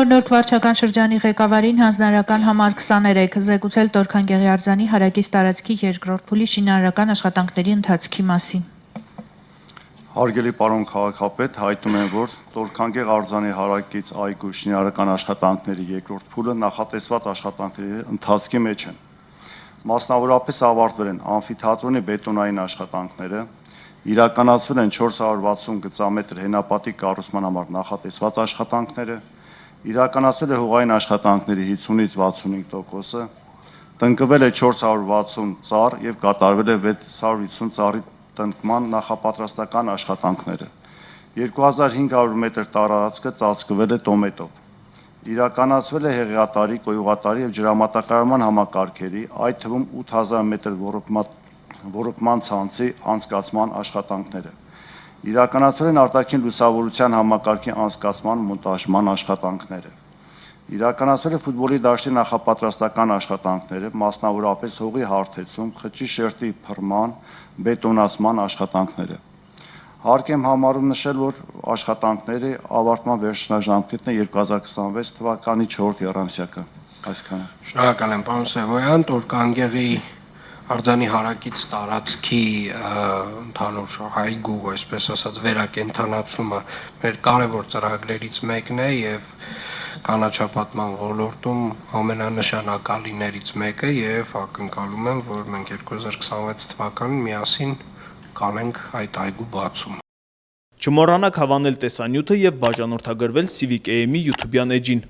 Մորնորդ վարչական շրջանի ղեկավարին հանձնարարական համար 23 զեկուցել Տորքանգեղի արձանի հարակից տարածքի երկրորդ փուլի շինարարական աշխատանքների ընթացքի մասին։ Հարգելի պարոն քաղաքապետ, հայտնում եմ, որ Տորքանգեղ արձանի հարակից այգու շինարարական աշխատանքների երկրորդ փուլը նախատեսված աշխատանքների ընթացքի մեջ են։ Մասնավորապես ավարտվել են ամֆիթատրոնի բետոնային աշխատանքները, իրականացվել են 460 գծամետր հենապատի կառուցման համար նախատեսված աշխատանքները, իրականացվել է հողային աշխատանքների 50-ից 65%-ը, տնկվել է 460 ծառ եւ կատարվել է 650 ծառի տնկման նախապատրաստական աշխատանքները։ 2500 մետր տարածքը ծածկվել է տոմետով։ Իրականացվել է հեղեղատարի, կոյուղատարի եւ ջրամատակարարման համակարգերի, այդ թվում 8000 մետր ոռոգման ցանցի անցկացման աշխատանքները։ Իրականացվել են արտաքին լուսավորության համակարգի անցկացման մոնտաժման աշխատանքները։ Իրականացվել է ֆուտբոլի դաշտի նախապատրաստական աշխատանքները, մասնավորապես հողի հարթեցում, խճի շերտի փռման, բետոնացման աշխատանքները։ Հարկ եմ համարում նշել, որ աշխատանքների ավարտման վերջնաժամկետն է 2026 թվականի 4 եռամսյակը։ Այսքանը։ Շնորհակալ եմ, պարոն Սևոյան, Տորքանգեղի արձանի հարակից տարածքի ընդհանուր այգու, այսպես ասած, վերակենդանացումը մեր կարևոր ծրագրերից մեկն է եւ կանաչապատման ոլորտում ամենանշանակալիներից մեկը եւ ակնկալում եմ, որ մենք 2026 թվականին միասին կանենք այդ այգու բացումը։ Չմոռանաք հավանել տեսանյութը եւ բաժանորդագրվել Civic AM-ի YouTube-յան էջին։